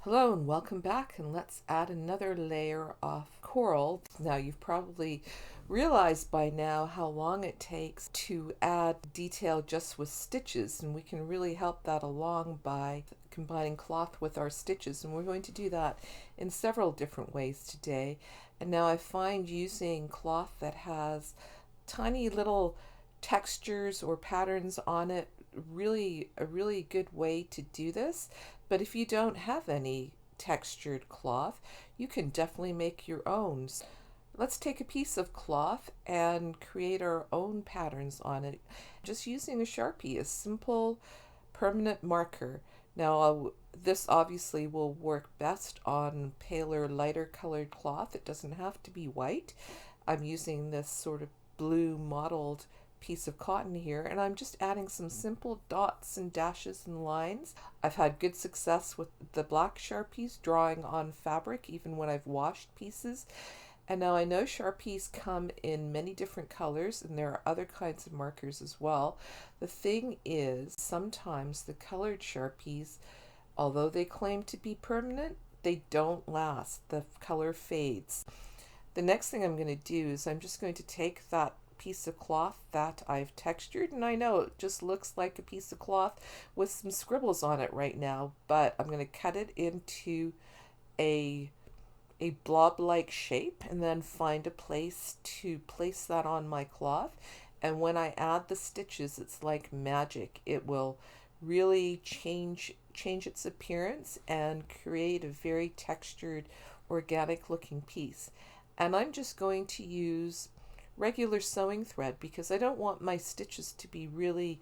Hello and welcome back, and let's add another layer of coral. Now you've probably realized by now how long it takes to add detail just with stitches, and we can really help that along by combining cloth with our stitches, and we're going to do that in several different ways today. And now I find using cloth that has tiny little textures or patterns on it really a really good way to do this. But if you don't have any textured cloth, you can definitely make your own. Let's take a piece of cloth and create our own patterns on it just using a Sharpie, a simple permanent marker. Now, this obviously will work best on paler, lighter colored cloth. It doesn't have to be white. I'm using this sort of blue mottled piece of cotton here, and I'm just adding some simple dots and dashes and lines. I've had good success with the black Sharpies drawing on fabric even when I've washed pieces. And now I know Sharpies come in many different colors, and there are other kinds of markers as well. The thing is, sometimes the colored Sharpies, although they claim to be permanent, they don't last. The color fades. The next thing I'm going to do is I'm just going to take that piece of cloth that I've textured, and I know it just looks like a piece of cloth with some scribbles on it right now, but I'm going to cut it into a blob-like shape and then find a place to place that on my cloth. And when I add the stitches, it's like magic. It will really change its appearance and create a very textured, organic looking piece. And I'm just going to use regular sewing thread because I don't want my stitches to be really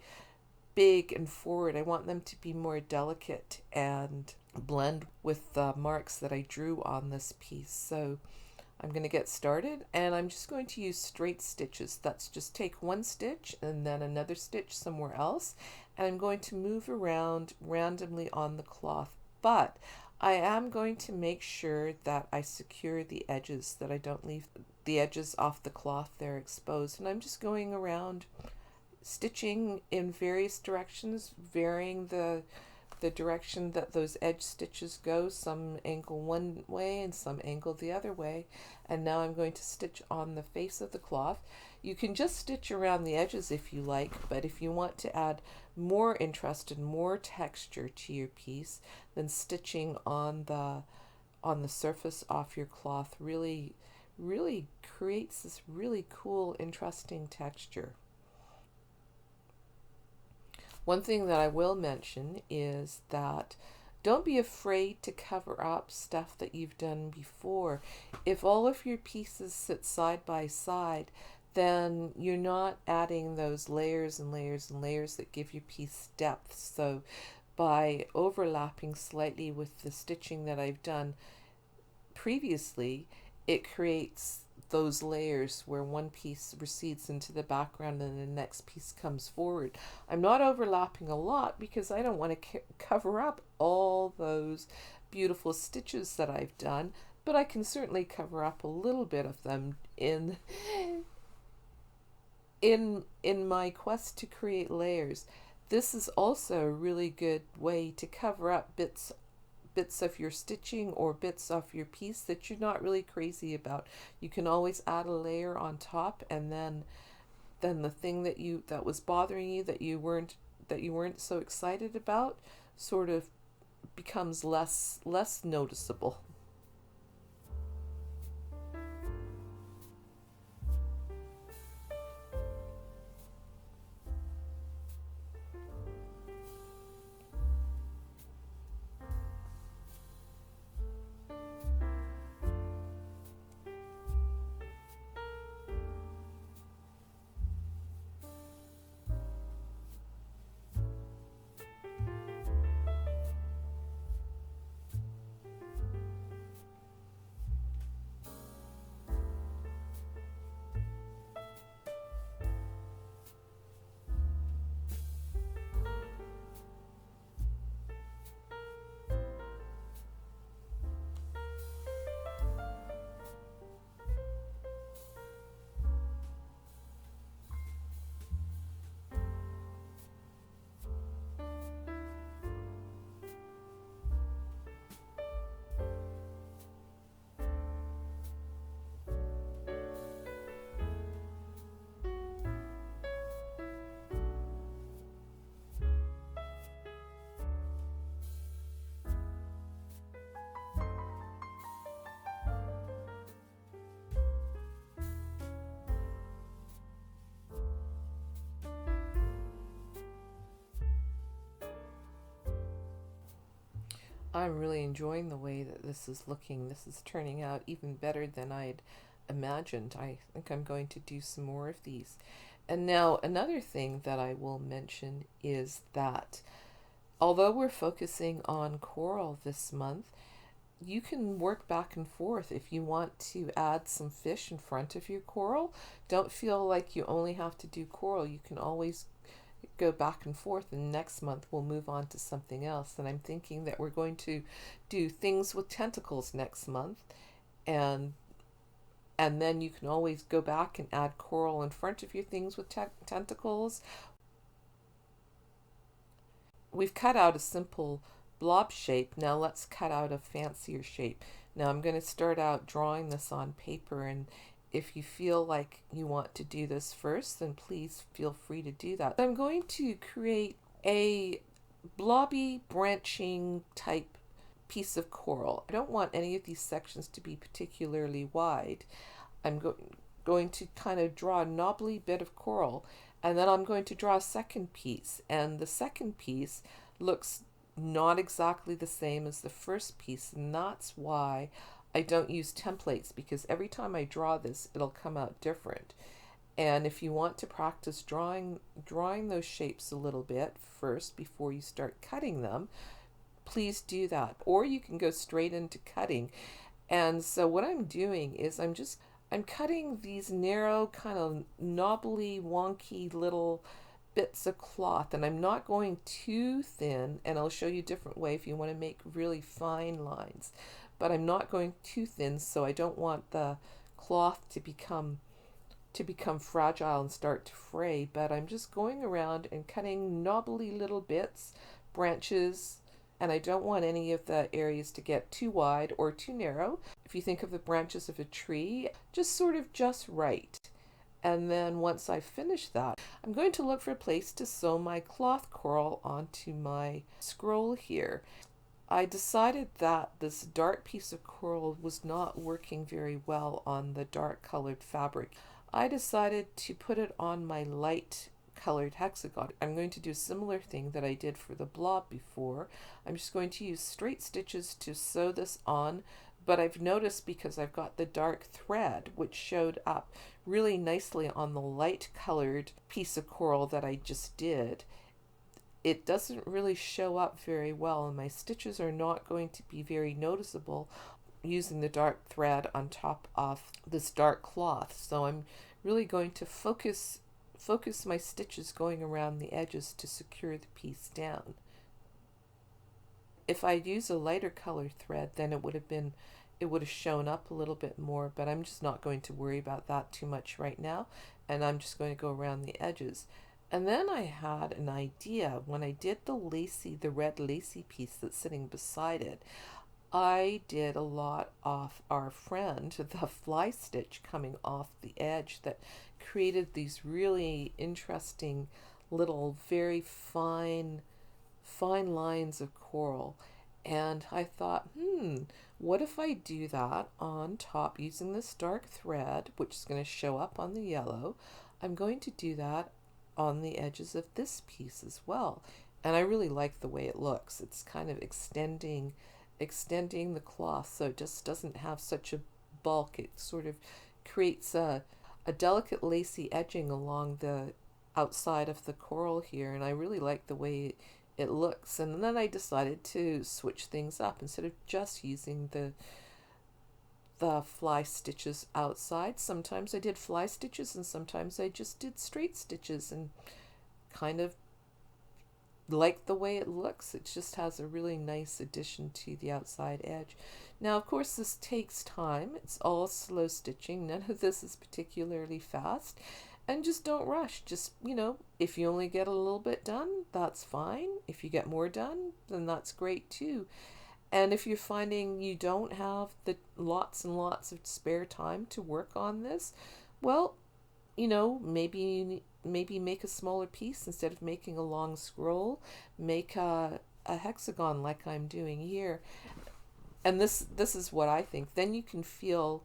big and forward. I want them to be more delicate and blend with the marks that I drew on this piece. So I'm going to get started, and I'm just going to use straight stitches. That's just take one stitch and then another stitch somewhere else, and I'm going to move around randomly on the cloth, but I am going to make sure that I secure the edges, that I don't leave the edges off the cloth there exposed. And I'm just going around stitching in various directions, varying the direction that those edge stitches go. Some angle one way and some angle the other way. And now I'm going to stitch on the face of the cloth. You can just stitch around the edges if you like, but if you want to add more interest and more texture to your piece, then stitching on the surface off your cloth really creates this really cool, interesting texture. One thing that I will mention is that don't be afraid to cover up stuff that you've done before. If all of your pieces sit side by side, then you're not adding those layers and layers and layers that give your piece depth. So by overlapping slightly with the stitching that I've done previously, it creates those layers where one piece recedes into the background and the next piece comes forward. I'm not overlapping a lot because I don't want to cover up all those beautiful stitches that I've done, but I can certainly cover up a little bit of them in my quest to create layers. This is also a really good way to cover up bits of your stitching or bits of your piece that you're not really crazy about. You can always add a layer on top, and then the thing that was bothering you, that you weren't so excited about, sort of becomes less noticeable. I'm really enjoying the way that this is looking. This is turning out even better than I'd imagined. I think I'm going to do some more of these. And now another thing that I will mention is that although we're focusing on coral this month, you can work back and forth if you want to add some fish in front of your coral. Don't feel like you only have to do coral. You can always go back and forth, and next month we'll move on to something else. And I'm thinking that we're going to do things with tentacles next month, and then you can always go back and add coral in front of your things with tentacles. We've cut out a simple blob shape. Now let's cut out a fancier shape. Now I'm going to start out drawing this on paper, and if you feel like you want to do this first, then please feel free to do that. I'm going to create a blobby branching type piece of coral. I don't want any of these sections to be particularly wide. I'm going to kind of draw a knobbly bit of coral, and then I'm going to draw a second piece, and the second piece looks not exactly the same as the first piece, and that's why I don't use templates, because every time I draw this it'll come out different. And if you want to practice drawing those shapes a little bit first before you start cutting them, please do that, or you can go straight into cutting. And so what I'm doing is I'm cutting these narrow, kind of knobbly, wonky little bits of cloth, and I'm not going too thin, and I'll show you a different way if you want to make really fine lines, but I'm not going too thin, so I don't want the cloth to become fragile and start to fray. But I'm just going around and cutting knobbly little bits, branches, and I don't want any of the areas to get too wide or too narrow. If you think of the branches of a tree, just sort of just right. And then once I finish that, I'm going to look for a place to sew my cloth coral onto my scroll here. I decided that this dark piece of coral was not working very well on the dark colored fabric. I decided to put it on my light colored hexagon. I'm going to do a similar thing that I did for the blob before. I'm just going to use straight stitches to sew this on, but I've noticed, because I've got the dark thread which showed up really nicely on the light colored piece of coral that I just did, it doesn't really show up very well, and my stitches are not going to be very noticeable using the dark thread on top of this dark cloth. So I'm really going to focus my stitches going around the edges to secure the piece down. If I'd used a lighter color thread, then it would have shown up a little bit more, but I'm just not going to worry about that too much right now, and I'm just going to go around the edges. And then I had an idea when I did the red lacy piece that's sitting beside it. I did a lot of our friend, the fly stitch, coming off the edge that created these really interesting little very fine lines of coral. And I thought, what if I do that on top using this dark thread, which is going to show up on the yellow? I'm going to do that on the edges of this piece as well. And I really like the way it looks. It's kind of extending the cloth, so it just doesn't have such a bulk. It sort of creates a delicate lacy edging along the outside of the coral here, and I really like the way it looks. And then I decided to switch things up. Instead of just using the fly stitches outside, sometimes I did fly stitches and sometimes I just did straight stitches, and kind of like the way it looks. It just has a really nice addition to the outside edge. Now, of course, this takes time. It's all slow stitching. None of this is particularly fast. And just don't rush. Just, if you only get a little bit done, that's fine. If you get more done, then that's great too. And if you're finding you don't have the lots and lots of spare time to work on this, well, maybe make a smaller piece. Instead of making a long scroll, make a hexagon like I'm doing here. And this is what I think. Then you can feel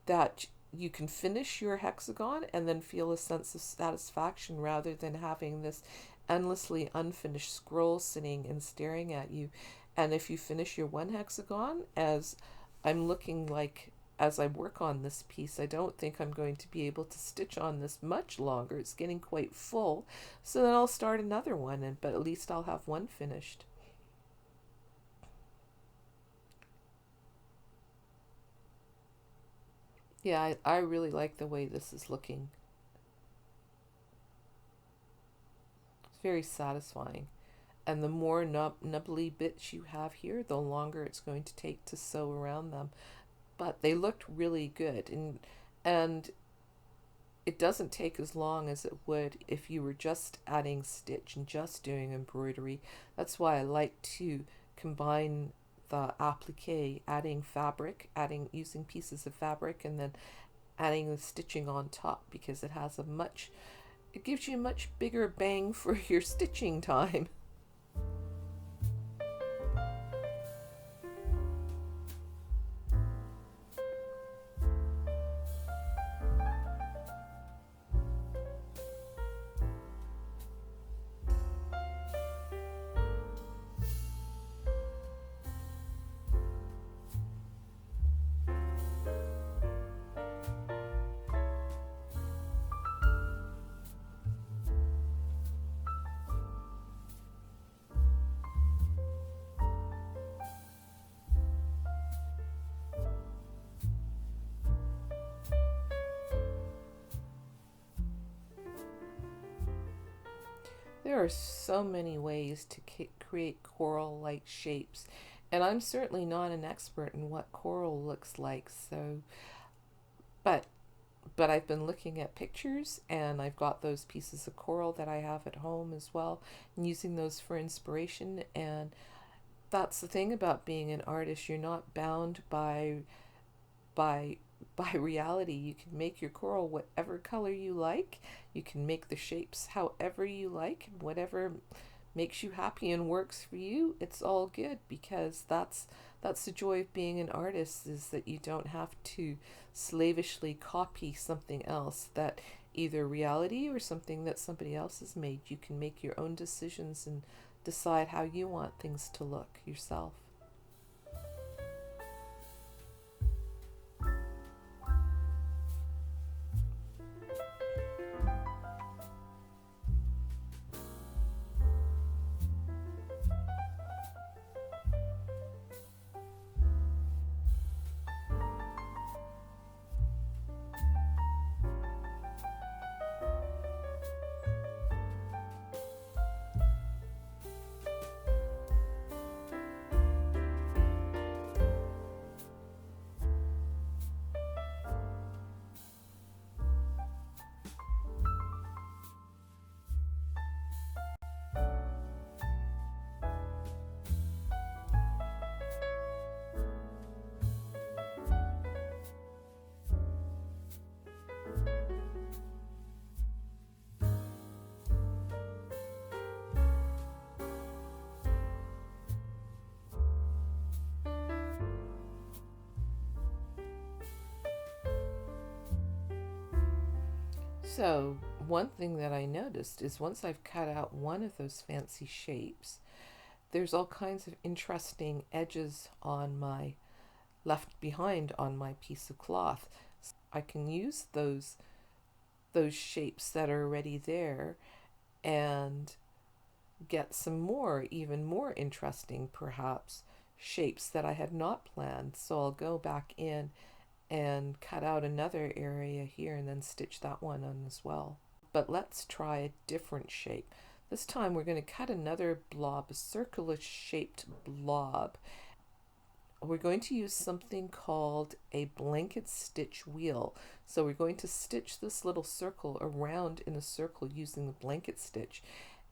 that you can finish your hexagon and then feel a sense of satisfaction, rather than having this endlessly unfinished scroll sitting and staring at you. And if you finish your one hexagon, as I'm looking like as I work on this piece, I don't think I'm going to be able to stitch on this much longer. It's getting quite full. So then I'll start another one, but at least I'll have one finished. Yeah, I really like the way this is looking. It's very satisfying. And the more nubbly bits you have here, the longer it's going to take to sew around them. But they looked really good, and it doesn't take as long as it would if you were just adding stitch and just doing embroidery. That's why I like to combine the applique, adding fabric, using pieces of fabric, and then adding the stitching on top, because it gives you a much bigger bang for your stitching time. There are so many ways to create coral-like shapes, and I'm certainly not an expert in what coral looks like. But but I've been looking at pictures, and I've got those pieces of coral that I have at home as well, and using those for inspiration. And that's the thing about being an artist. You're not bound by by reality. You can make your coral whatever color you like. You can make the shapes however you like, whatever makes you happy and works for you. It's all good, because that's the joy of being an artist, is that you don't have to slavishly copy something else, that either reality or something that somebody else has made. You can make your own decisions and decide how you want things to look yourself. So, one thing that I noticed is once I've cut out one of those fancy shapes, there's all kinds of interesting edges on my left behind on my piece of cloth. I can use those shapes that are already there and get some more, even more interesting perhaps, shapes that I had not planned. So I'll go back in and cut out another area here and then stitch that one on as well. But let's try a different shape. This time we're going to cut another blob, a circular shaped blob. We're going to use something called a blanket stitch wheel. So we're going to stitch this little circle around in a circle using the blanket stitch.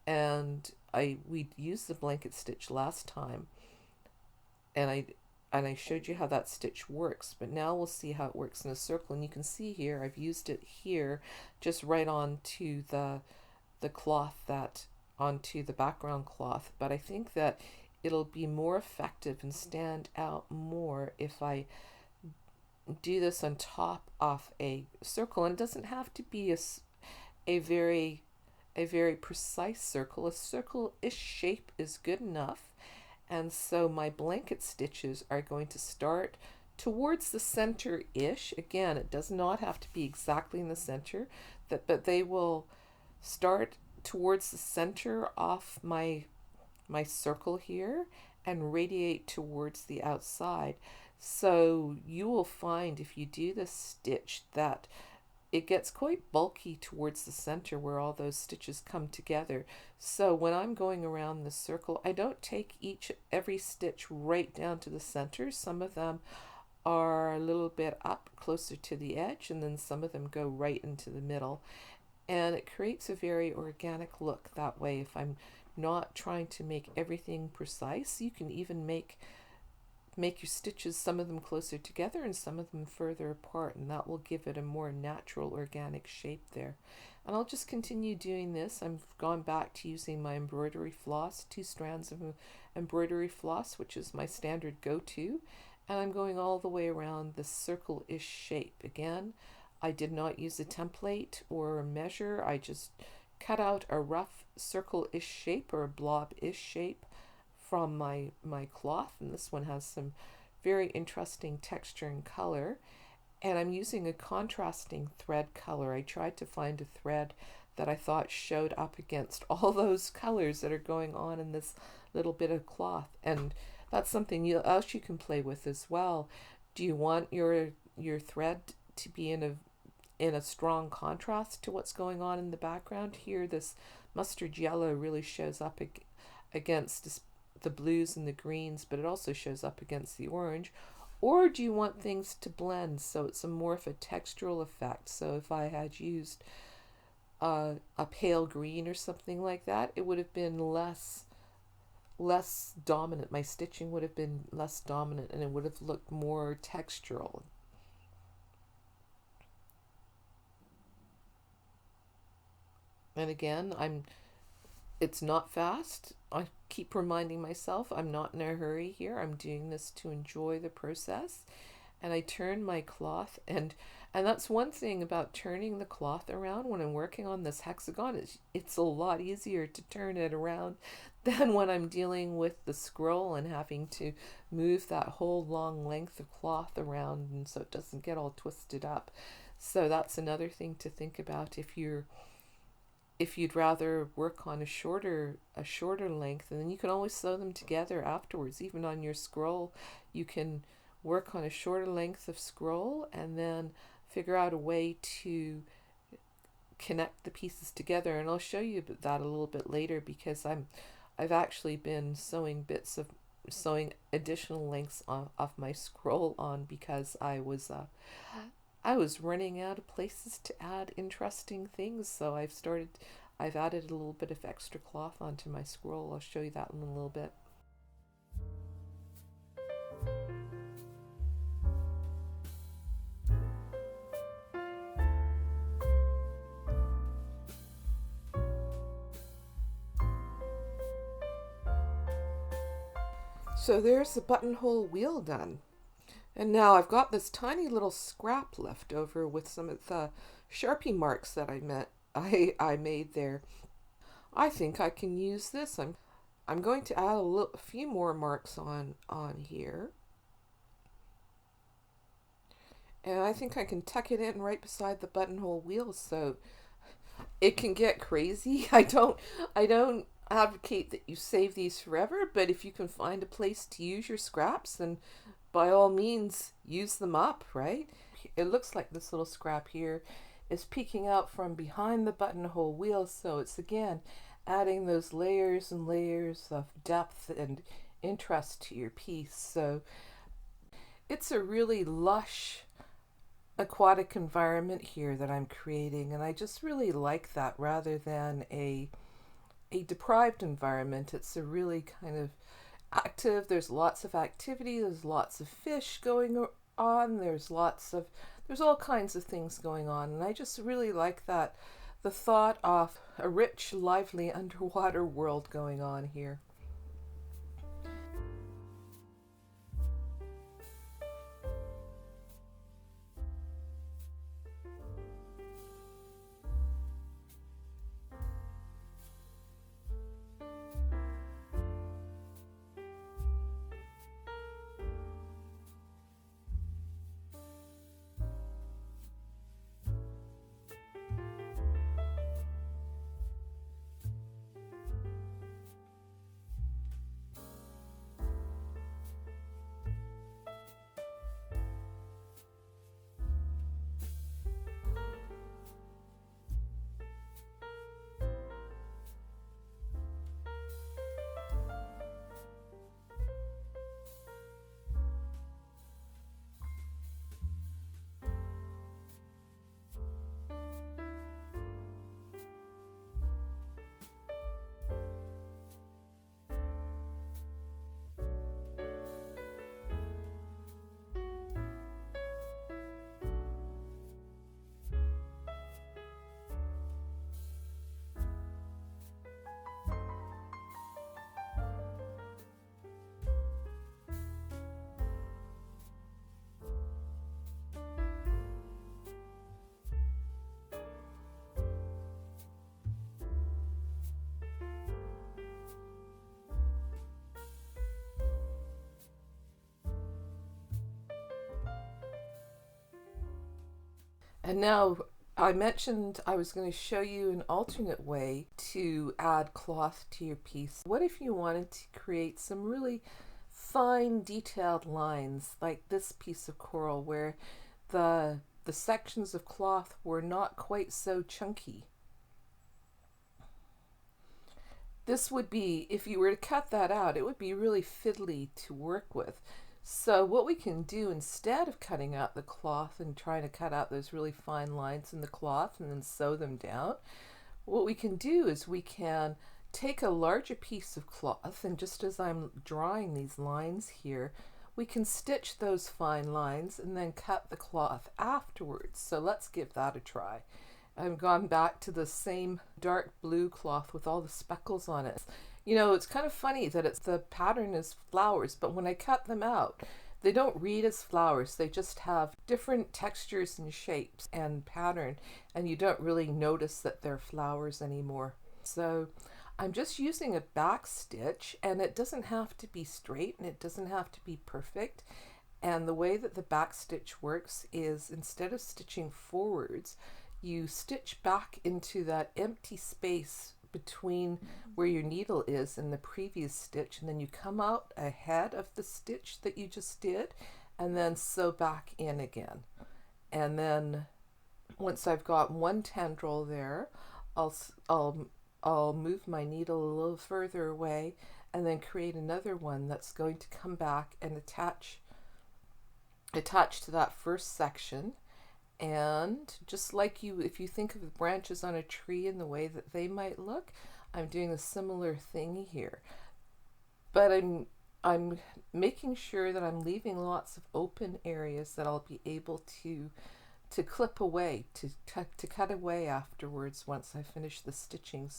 And we used the blanket stitch last time, and I showed you how that stitch works, but now we'll see how it works in a circle. And you can see here I've used it here just right onto the cloth, that onto the background cloth, but I think that it'll be more effective and stand out more if I do this on top of a circle. And it doesn't have to be a very precise circle. A circle-ish shape is good enough. And so my blanket stitches are going to start towards the center-ish. Again, it does not have to be exactly in the center, but they will start towards the center off my circle here and radiate towards the outside. So you will find if you do this stitch that it gets quite bulky towards the center where all those stitches come together. So when I'm going around the circle, I don't take every stitch right down to the center. Some of them are a little bit up closer to the edge, and then some of them go right into the middle. And it creates a very organic look that way. If I'm not trying to make everything precise, you can even make your stitches, some of them closer together and some of them further apart, and that will give it a more natural organic shape there. And I'll just continue doing this. I've gone back to using my embroidery floss, 2 strands of embroidery floss, which is my standard go-to, and I'm going all the way around the circle-ish shape. Again, I did not use a template or a measure. I just cut out a rough circle-ish shape or a blob-ish shape from my cloth, and this one has some very interesting texture and color, and I'm using a contrasting thread color. I tried to find a thread that I thought showed up against all those colors that are going on in this little bit of cloth, and that's something else you can play with as well. Do you want your thread to be in a strong contrast to what's going on in the background? Here this mustard yellow really shows up against the blues and the greens, but it also shows up against the orange. Or do you want things to blend so it's more of a textural effect? So if I had used a pale green or something like that, it would have been less dominant. My stitching would have been less dominant and it would have looked more textural. And again, it's not fast. I keep reminding myself I'm not in a hurry here. I'm doing this to enjoy the process. And I turn my cloth, and that's one thing about turning the cloth around when I'm working on this hexagon. It's a lot easier to turn it around than when I'm dealing with the scroll and having to move that whole long length of cloth around, and so it doesn't get all twisted up. So that's another thing to think about if you'd rather work on a shorter length, and then you can always sew them together afterwards. Even on your scroll, you can work on a shorter length of scroll and then figure out a way to connect the pieces together. And I'll show you that a little bit later, because I've actually been sewing additional lengths off my scroll on, because I was running out of places to add interesting things, so I've added a little bit of extra cloth onto my scroll. I'll show you that in a little bit. So there's the buttonhole wheel done. And now I've got this tiny little scrap left over with some of the Sharpie marks that I made there. I think I can use this. I'm going to add a few more marks on here. And I think I can tuck it in right beside the buttonhole wheel so it can get crazy. I don't advocate that you save these forever, but if you can find a place to use your scraps, then by all means use them up, right? It looks like this little scrap here is peeking out from behind the buttonhole wheel, so it's again adding those layers and layers of depth and interest to your piece. So it's a really lush aquatic environment here that I'm creating, and I just really like that rather than a deprived environment. It's a really kind of active, there's lots of activity, there's lots of fish going on, there's all kinds of things going on, and I just really like that, the thought of a rich, lively underwater world going on here. And now I mentioned I was going to show you an alternate way to add cloth to your piece. What if you wanted to create some really fine detailed lines like this piece of coral where the sections of cloth were not quite so chunky? This would be, if you were to cut that out, it would be really fiddly to work with. So what we can do instead of cutting out the cloth and trying to cut out those really fine lines in the cloth and then sew them down, what we can do is we can take a larger piece of cloth, and just as I'm drawing these lines here, we can stitch those fine lines and then cut the cloth afterwards. So let's give that a try. I've gone back to the same dark blue cloth with all the speckles on it. You know, it's kind of funny that it's the pattern is flowers, but when I cut them out, they don't read as flowers. They just have different textures and shapes and pattern, and you don't really notice that they're flowers anymore. So I'm just using a back stitch, and it doesn't have to be straight and it doesn't have to be perfect. And the way that the back stitch works is, instead of stitching forwards, you stitch back into that empty space between where your needle is and the previous stitch, and then you come out ahead of the stitch that you just did and then sew back in again. And then once I've got one tendril there, I'll move my needle a little further away and then create another one that's going to come back and attach to that first section. And just like if you think of the branches on a tree and the way that they might look, I'm doing a similar thing here. But I'm making sure that I'm leaving lots of open areas that I'll be able to clip away, to cut away afterwards once I finish the stitching.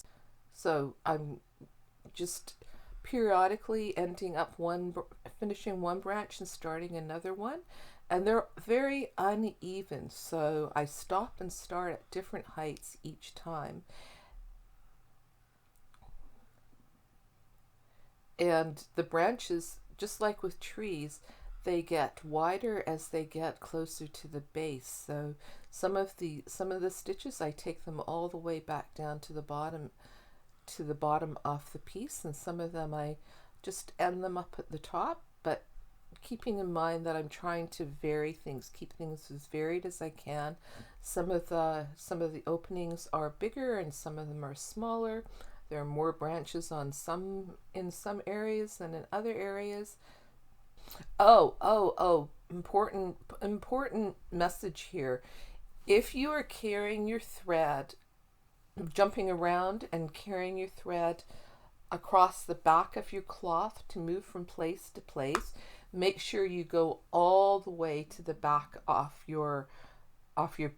So I'm just periodically ending up finishing one branch and starting another one. And they're very uneven, so I stop and start at different heights each time. And the branches, just like with trees, they get wider as they get closer to the base. So some of the stitches, I take them all the way back down to the bottom of the piece, and some of them I just end them up at the top, but keeping in mind that I'm trying to vary things, keep things as varied as I can. Some of the openings are bigger and some of them are smaller. There are more branches in some areas than in other areas. Important message here. If you are carrying your thread, jumping around and carrying your thread across the back of your cloth to move from place to place, make sure you go all the way to the back off your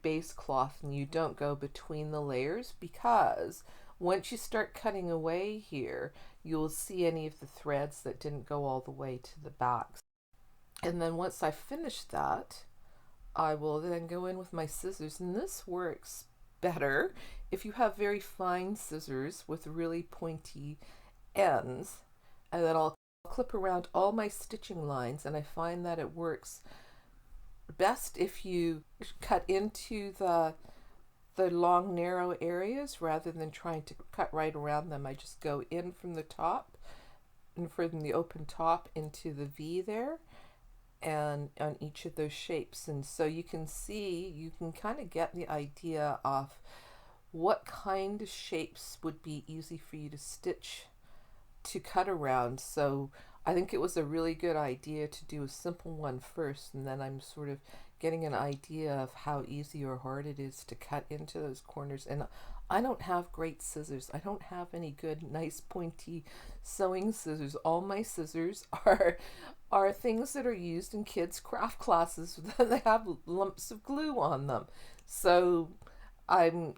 base cloth and you don't go between the layers, because once you start cutting away here, you'll see any of the threads that didn't go all the way to the back. And then once I finish that, I will then go in with my scissors, and this works better if you have very fine scissors with really pointy ends, and then I'll clip around all my stitching lines, and I find that it works best if you cut into the long narrow areas rather than trying to cut right around them. I just go in from the top and from the open top into the V there, and on each of those shapes. And so you can kind of get the idea of what kind of shapes would be easy for you to cut around. So I think it was a really good idea to do a simple one first, and then I'm sort of getting an idea of how easy or hard it is to cut into those corners. And I don't have great scissors. I don't have any good, nice, pointy sewing scissors. All my scissors are things that are used in kids' craft classes that they have lumps of glue on them. So I'm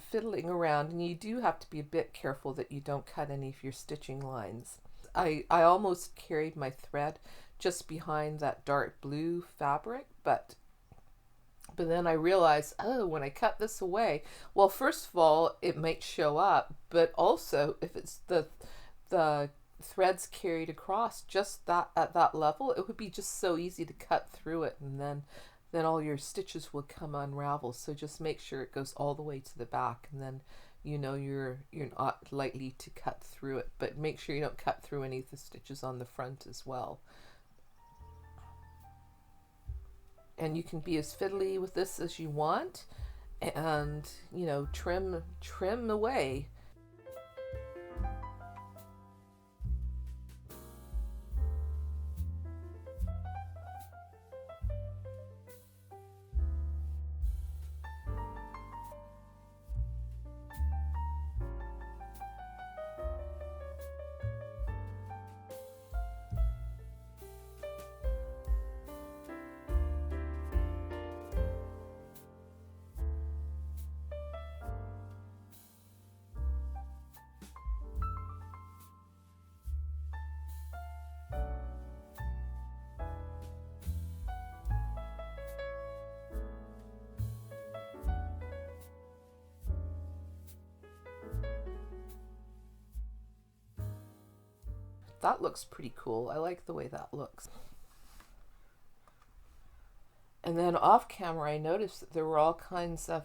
fiddling around, and you do have to be a bit careful that you don't cut any of your stitching lines. I almost carried my thread just behind that dark blue fabric, but then I realized, oh, when I cut this away, well, first of all, it might show up, but also if it's the threads carried across just that at that level, it would be just so easy to cut through it and then then all your stitches will come unravel. So just make sure it goes all the way to the back, and then you know you're not likely to cut through it. But make sure you don't cut through any of the stitches on the front as well. And you can be as fiddly with this as you want, and you know, trim away. That looks pretty cool. I like the way that looks. And then off camera, I noticed that there were all kinds of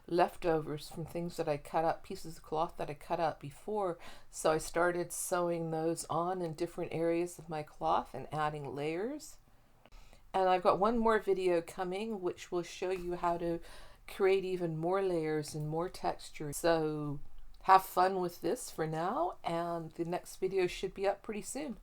leftovers from things that I cut up, pieces of cloth that I cut up before. So I started sewing those on in different areas of my cloth and adding layers. And I've got one more video coming which will show you how to create even more layers and more texture. So have fun with this for now, and the next video should be up pretty soon.